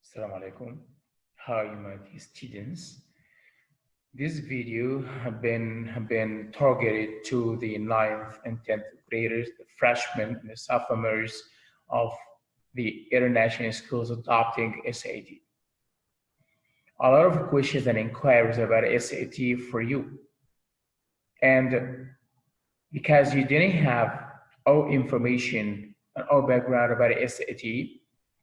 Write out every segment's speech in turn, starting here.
Assalamu alaikum. Hi, my dear students. This video have been targeted to the ninth and 10th graders, the freshmen and the sophomores of the international schools adopting SAT. A lot of questions and inquiries about SAT for you. And because you didn't have all information and all background about SAT,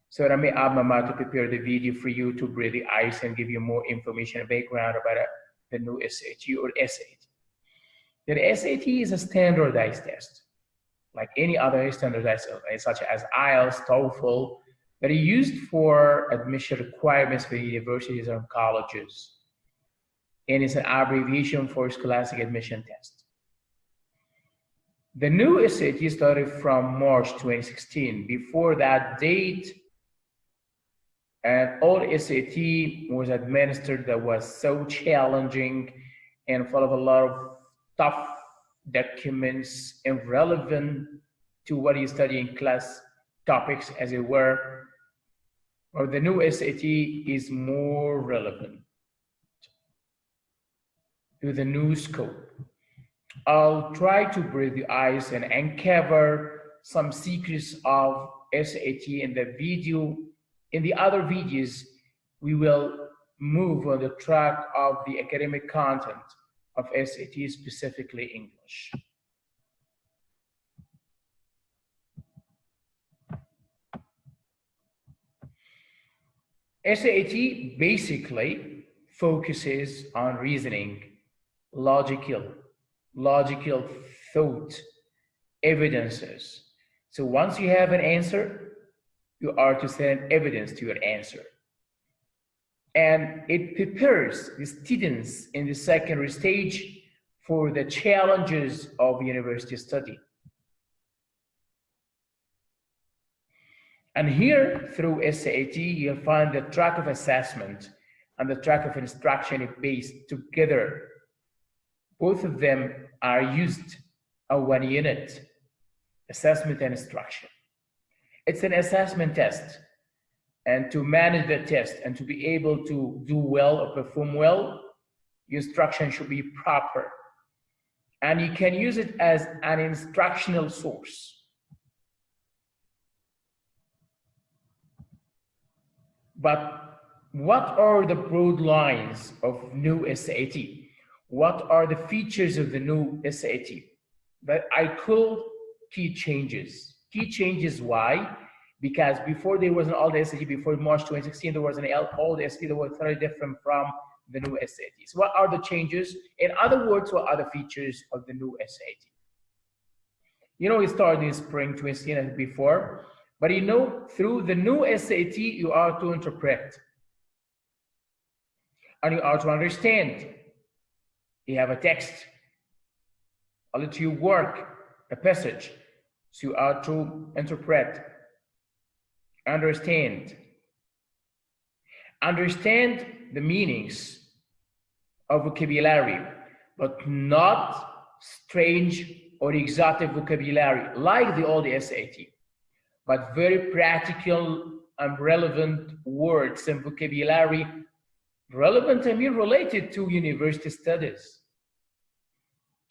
so Rami Abmama to prepare the video for you to breathe the ice and give you more information and background about the new SAT or SAT. The SAT is a standardized test, like any other standardized test, such as IELTS, TOEFL, that are used for admission requirements for universities and colleges. And it's an abbreviation for Scholastic Admission Test. The new SAT started from March 2016. Before that date, and old SAT was administered that was so challenging and full of a lot of tough documents irrelevant to what you study in class topics as it were. Or the new SAT is more relevant to the new scope. I'll try to break the ice and uncover some secrets of SAT in the video. In the other videos, we will move on the track of the academic content of SAT, specifically English. SAT basically focuses on reasoning, logical thought, evidences. So once you have an answer, you are to send evidence to your answer. And it prepares the students in the secondary stage for the challenges of university study. And here, through SAT, you'll find the track of assessment and the track of instruction based together. Both of them are used on one unit, assessment and instruction. It's an assessment test, and to manage the test and to be able to do well or perform well, your instruction should be proper. And you can use it as an instructional source. But what are the broad lines of new SAT? What are the features of the new SAT? That I call key changes. Key changes, why? Because before there was an old SAT, before March 2016, there was an old SAT that was very different from the new SAT. So what are the changes? In other words, what are the features of the new SAT? You know, we started in spring 2016 as before, but you know, through the new SAT, you are to interpret. And you are to understand. You have a text, I'll let you work, a passage. So you are to interpret, understand the meanings of vocabulary, but not strange or exotic vocabulary like the old SAT, but very practical and relevant words and vocabulary. Relevant, I mean related to university studies.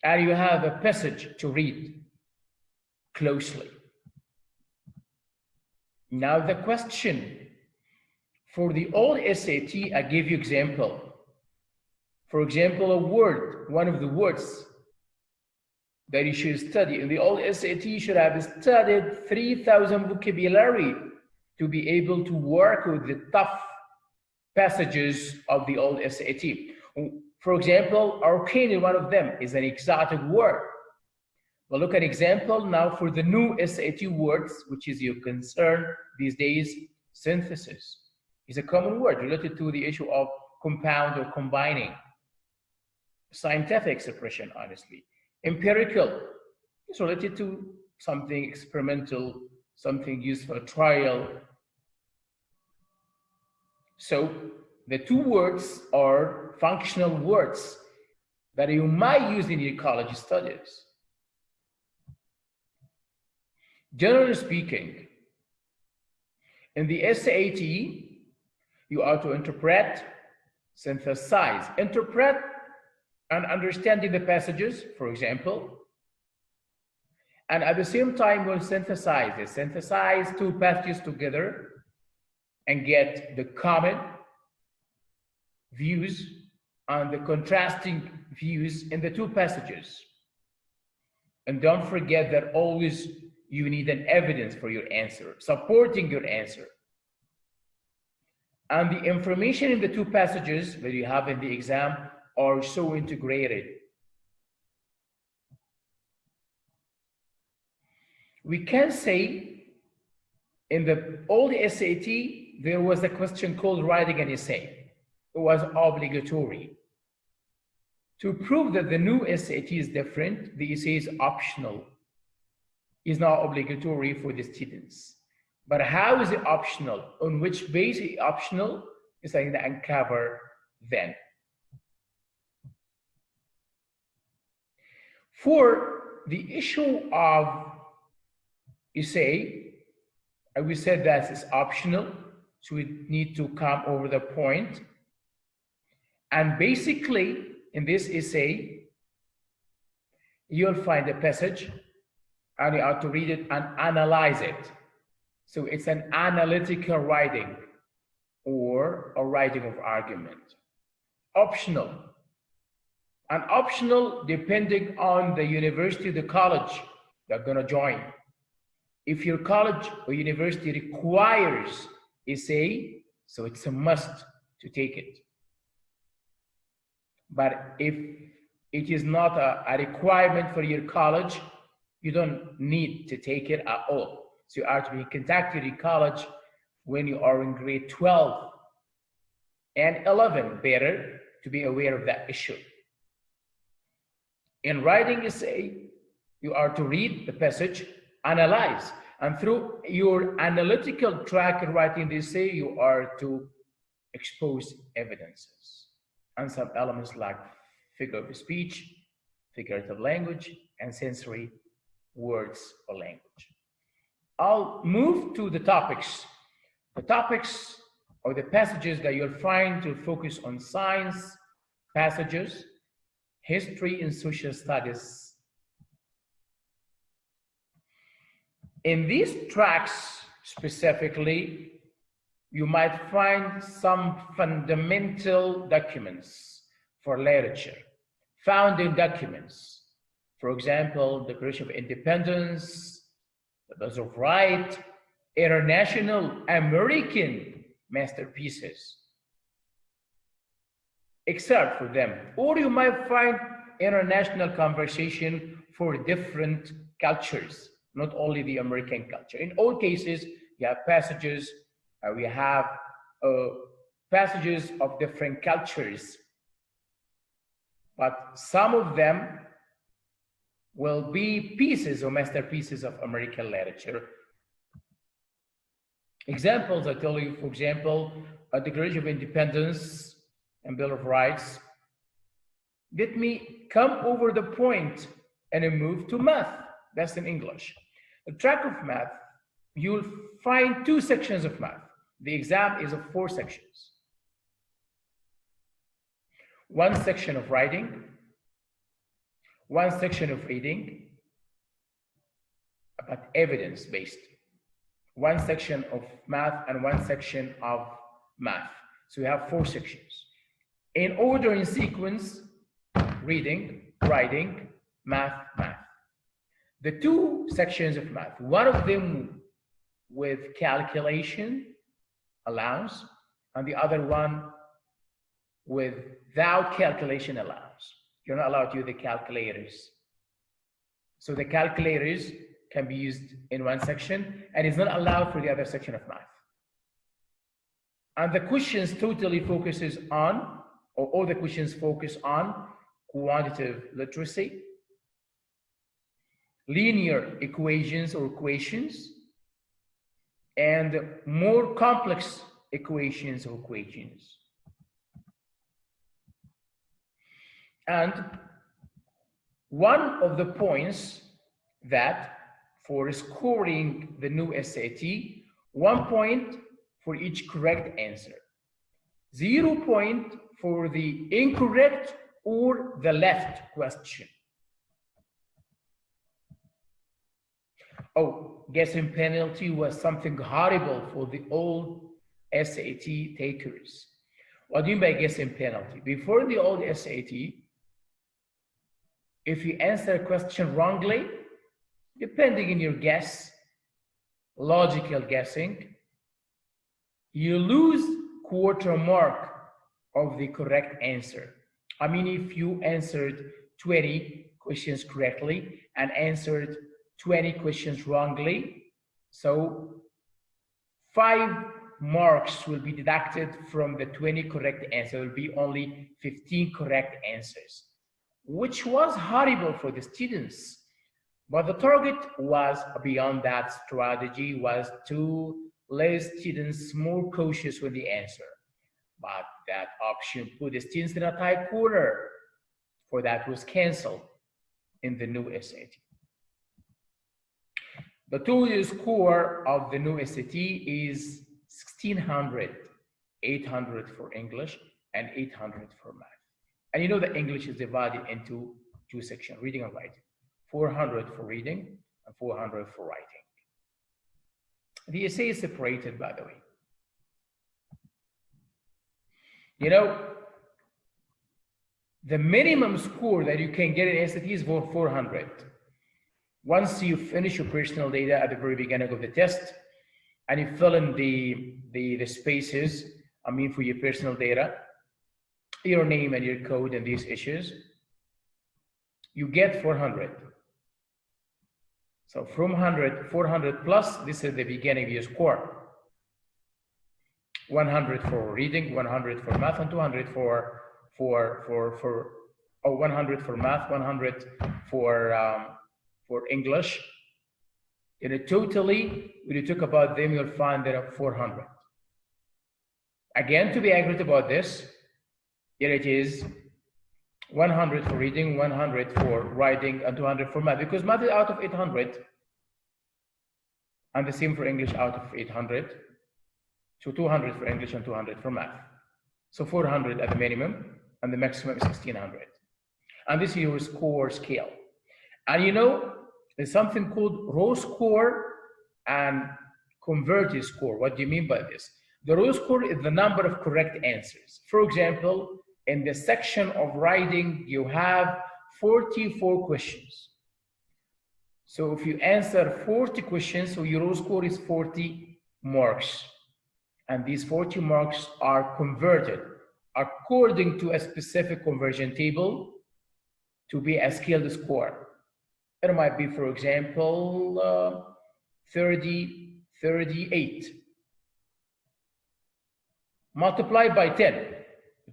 And you have a passage to read closely. Now the question for the old SAT, I give you example. For example, a word, one of the words that you should study. In the old SAT, you should have studied 3,000 vocabulary to be able to work with the tough passages of the old SAT. For example, arcane, one of them, is an exotic word. Well, look at example now for the new SAT words, which is your concern these days. Synthesis is a common word related to the issue of compound or combining. Scientific expression, honestly. Empirical is related to something experimental, something used for a trial. So the two words are functional words that you might use in your college studies. Generally speaking, in the SAT, You are to interpret, synthesize, interpret, and understanding the passages, for example. And at the same time, we'll synthesize two passages together and get the common views and the contrasting views in the two passages. And don't forget that always you need an evidence for your answer, supporting your answer. And the information in the two passages that you have in the exam are so integrated. We can say in the old SAT, there was a question called writing an essay. It was obligatory. To prove that the new SAT is different, the essay is optional. It's not obligatory for the students. But how is it optional? On which base is it optional? Is something to uncover then. For the issue of essay, we said that it's optional, so we need to come over the point. And basically, in this essay, you'll find a passage and you have to read it and analyze it. So it's an analytical writing or a writing of argument. Optional. And optional depending on the university, the college you're going to join. If your college or university requires essay, so it's a must to take it. But if it is not a requirement for your college, you don't need to take it at all. So you are to be contacted in college when you are in grade 12 and 11, better to be aware of that issue. In writing essay, you are to read the passage, analyze, and through your analytical track in writing the essay, you are to expose evidences and some elements like figure of speech, figurative language, and sensory words or language. I'll move to the topics. The topics or the passages that you'll find to focus on science passages, history, and social studies. In these tracks specifically, you might find some fundamental documents for literature, founding documents. For example, Declaration of Independence, the Bill of Rights, international American masterpieces, except for them. Or you might find international conversation for different cultures, not only the American culture. In all cases, you have passages, we have passages of different cultures, but some of them will be pieces or masterpieces of American literature. Examples, I tell you, for example, a Declaration of Independence and Bill of Rights. Let me come over the point and then move to math. That's in English. The track of math, you'll find two sections of math. The exam is of 4 sections. One section of writing, one section of reading, but evidence-based. One section of math and one section of math. So we have 4 sections. In order, in sequence, reading, writing, math, math. The 2 sections of math, one of them with calculation allowance, and the other one without calculation allowance. You're not allowed to use the calculators. So the calculators can be used in one section and is not allowed for the other section of math. And the questions totally focuses on, or all the questions focus on quantitative literacy, linear equations or equations, and more complex equations or equations. And one of the points that for scoring the new SAT, 1 point for each correct answer. 0 point for the incorrect or the left question. Oh, guessing penalty was something horrible for the old SAT takers. What do you mean by guessing penalty? Before the old SAT, if you answer a question wrongly, depending on your guess, logical guessing, you lose quarter mark of the correct answer. I mean, if you answered 20 questions correctly and answered 20 questions wrongly, so 5 marks will be deducted from the 20 correct answers. There will be only 15 correct answers, which was horrible for the students. But the target was beyond that strategy, was to let students more cautious with the answer. But that option put the students in a tight corner, for that was canceled in the new SAT. The total score of the new SAT is 1600, 800 for English and 800 for math. And you know that English is divided into 2 sections, reading and writing. 400 for reading and 400 for writing. The essay is separated, by the way. You know, the minimum score that you can get in SAT is 400. Once you finish your personal data at the very beginning of the test, and you fill in the spaces, I mean, for your personal data, your name and your code and these issues, you get 400. So from 400 plus, this is the beginning of your score. 100 for reading, 100 for math, and 200 for 100 for math, 100 for English. In a totally, when you talk about them, you'll find there are 400. Again, to be accurate about this, here it is 100 for reading, 100 for writing, and 200 for math, because math is out of 800, and the same for English out of 800. So 200 for English and 200 for math. So 400 at the minimum, and the maximum is 1600. And this is your score scale. And you know, there's something called raw score and converted score. What do you mean by this? The raw score is the number of correct answers. For example, in the section of writing, you have 44 questions. So if you answer 40 questions, so your raw score is 40 marks. And these 40 marks are converted according to a specific conversion table to be a scaled score. It might be, for example, 38. Multiply by 10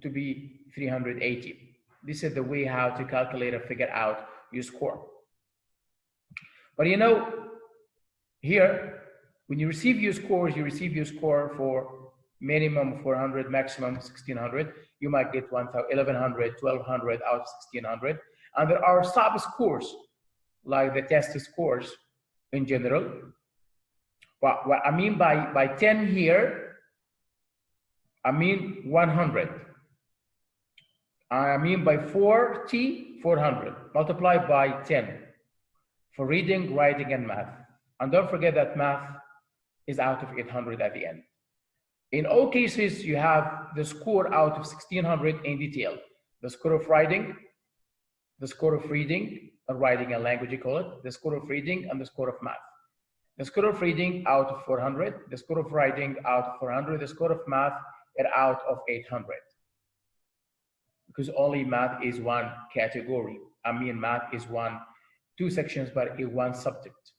to be 380. This is the way how to calculate or figure out your score. But you know, here, when you receive your scores, you receive your score for minimum 400, maximum 1600. You might get 1100, 1200 out of 1600. And there are sub scores, like the test scores in general. What I mean by 10 here, I mean 100. I mean by 40, 400, multiplied by 10 for reading, writing, and math. And don't forget that math is out of 800 at the end. In all cases, you have the score out of 1600 in detail. The score of writing, the score of reading, or writing and language you call it, the score of reading, and the score of math. The score of reading out of 400, the score of writing out of 400, the score of math is out of 800. Because only math is one category. I mean, math is two sections, but in one subject.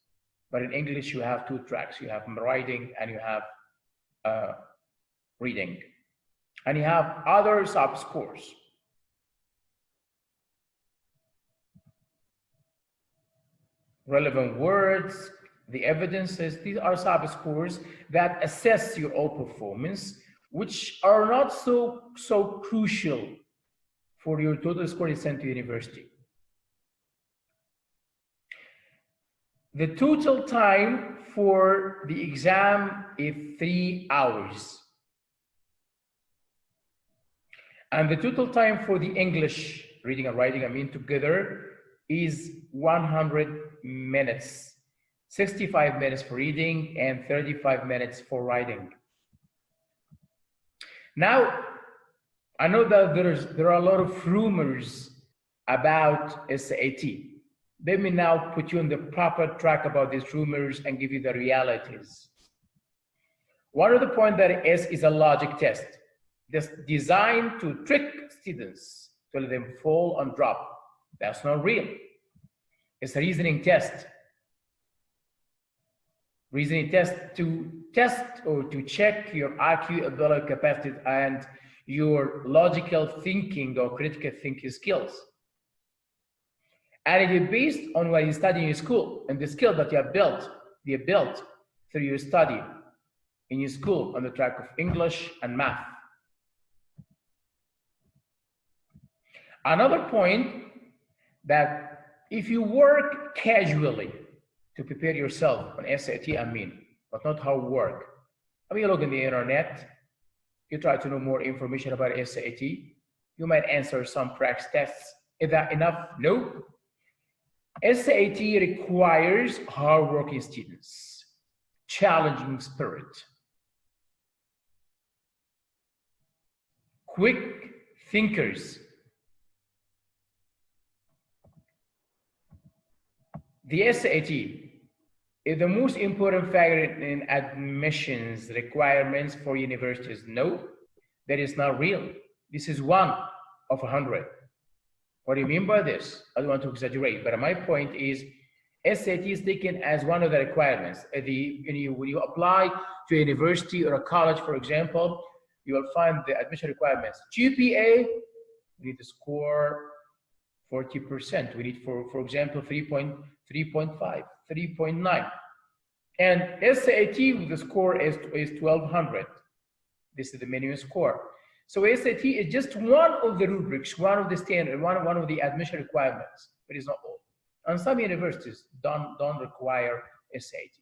But in English, you have 2 tracks. You have writing and you have reading. And you have other sub-scores. Relevant words, the evidences, these are sub-scores that assess your overall performance, which are not so crucial for your total score is sent to university. The total time for the exam is 3 hours. And the total time for the English reading and writing, I mean together, is 100 minutes. 65 minutes for reading and 35 minutes for writing. Now, I know that there are a lot of rumors about SAT. Let me now put you on the proper track about these rumors and give you the realities. One of the points that is a logic test. That's designed to trick students to let them fall and drop. That's not real. It's a reasoning test. Reasoning test to test or to check your IQ, ability, capacity, and your logical thinking or critical thinking skills. And it is based on what you study in school and the skill that you have built through your study in your school on the track of English and math. Another point that if you work casually to prepare yourself on SAT, but not how work. You look in the internet, you try to know more information about SAT, you might answer some practice tests. Is that enough? No. SAT requires hardworking students, challenging spirit, quick thinkers. The SAT is the most important factor in admissions requirements for universities. No, that is not real. This is 1 of 100. What do you mean by this? I don't want to exaggerate, but my point is SAT is taken as one of the requirements. When you apply to a university or a college, for example, you will find the admission requirements. GPA, we need to score 40%. We need, for example, 3.5, 3.9. And SAT, the score is 1200. This is the minimum score. So SAT is just one of the rubrics, one of the standard, one of the admission requirements, but it's not all. And some universities don't require SAT.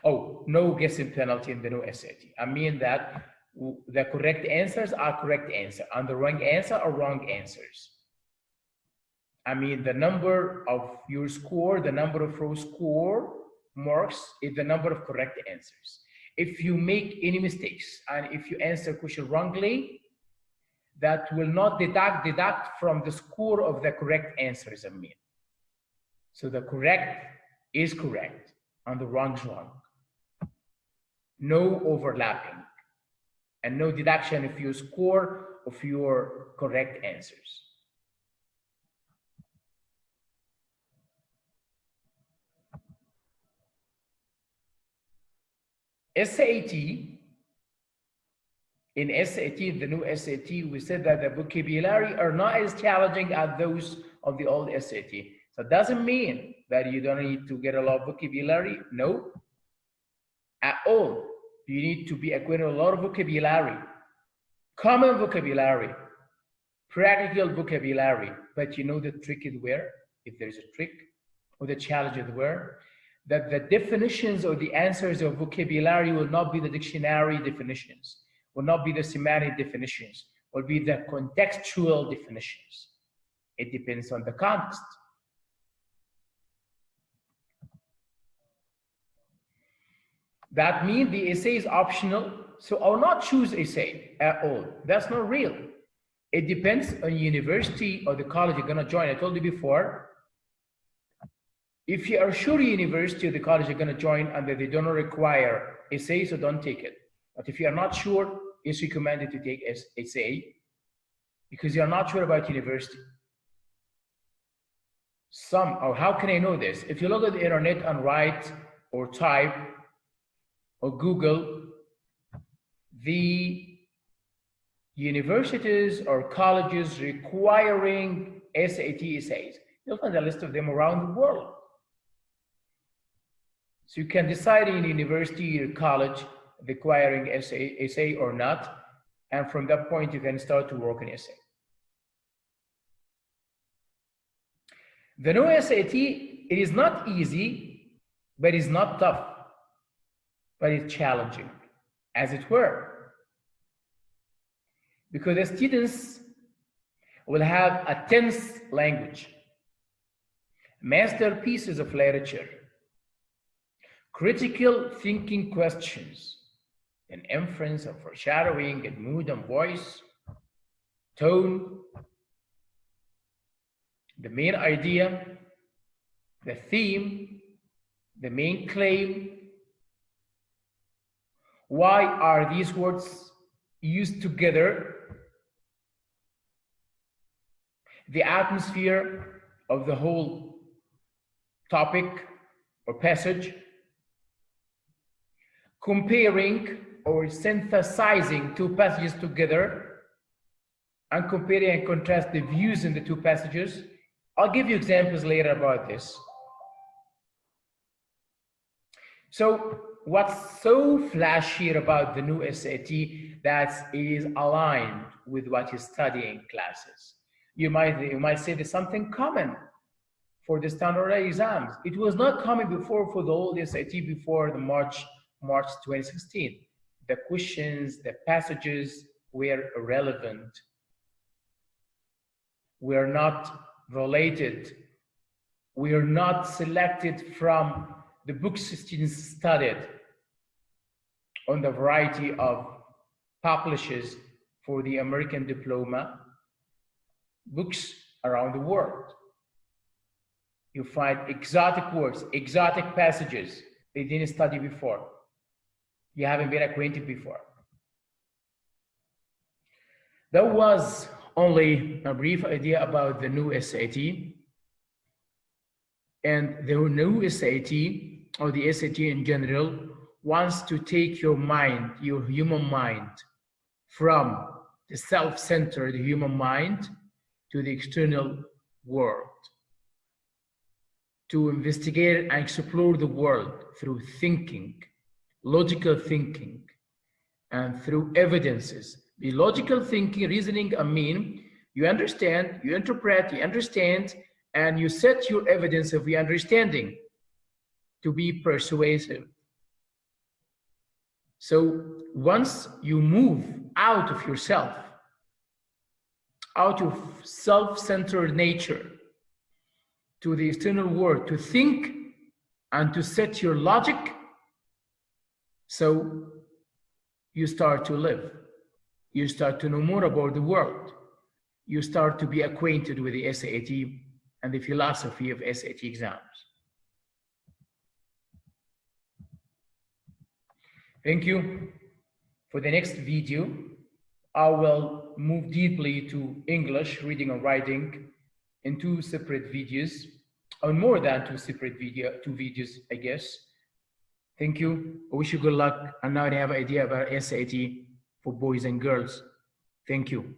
Oh, no guessing penalty in the no SAT. I mean that the correct answers are correct answers, and the wrong answer are wrong answers. I mean the number of your score, the number of row score marks is the number of correct answers. If you make any mistakes and if you answer question wrongly, that will not deduct from the score of the correct answers. So the correct is correct and the wrong is wrong. No overlapping and no deduction if you score of your correct answers. SAT, in SAT, the new SAT, we said that the vocabulary are not as challenging as those of the old SAT. So it doesn't mean that you don't need to get a lot of vocabulary. No, at all. You need to be acquainted with a lot of vocabulary, common vocabulary, practical vocabulary. But you know the trick is where, if there's a trick, or the challenge is where, that the definitions or the answers of vocabulary will not be the dictionary definitions, will not be the semantic definitions, will be the contextual definitions. It depends on the context. That means the essay is optional, so I will not choose essay at all. That's not real. It depends on university or the college you're gonna join. I told you before, if you are sure university or the college you're gonna join and that they don't require essay, so don't take it. But if you are not sure, it's recommended to take essay because you're not sure about university. How can I know this? If you look at the internet and write or type or Google the universities or colleges requiring SAT essays, you'll find a list of them around the world. So you can decide in university or college requiring essay or not, and from that point you can start to work on essay. The new SAT, it is not easy, but it's not tough, but it's challenging, as it were. because the students will have a tense language, masterpieces of literature, critical thinking questions, and inference and foreshadowing and mood and voice, tone, the main idea, the theme, the main claim. Why are these words used together? The atmosphere of the whole topic or passage, comparing or synthesizing two passages together, and comparing and contrast the views in the two passages. I'll give you examples later about this. So what's so flashy about the new SAT that it is aligned with what you study in classes? You might say there's something common for the standardized exams. It was not common before for the old SAT before the March 2016. The questions, the passages were irrelevant, were not related, were not selected from the books students studied on the variety of publishers for the American diploma books around the world. You find exotic words, exotic passages they didn't study before. You haven't been acquainted before. That was only a brief idea about the new SAT. And the new SAT, or the SAT in general, wants to take your mind, your human mind, from the self-centered human mind to the external world, to investigate and explore the world through thinking, logical thinking, and through evidences. The logical thinking, reasoning, I mean, you understand, you interpret, you understand, and you set your evidence of your understanding to be persuasive. So once you move out of yourself, out of self-centered nature, to the external world, to think and to set your logic, so you start to live. You start to know more about the world. You start to be acquainted with the SAT and the philosophy of SAT exams. Thank you. For the next video, I will move deeply to English reading and writing in two separate videos, or more than two videos, I guess. Thank you. I wish you good luck. And now I have an idea about SAT for boys and girls. Thank you.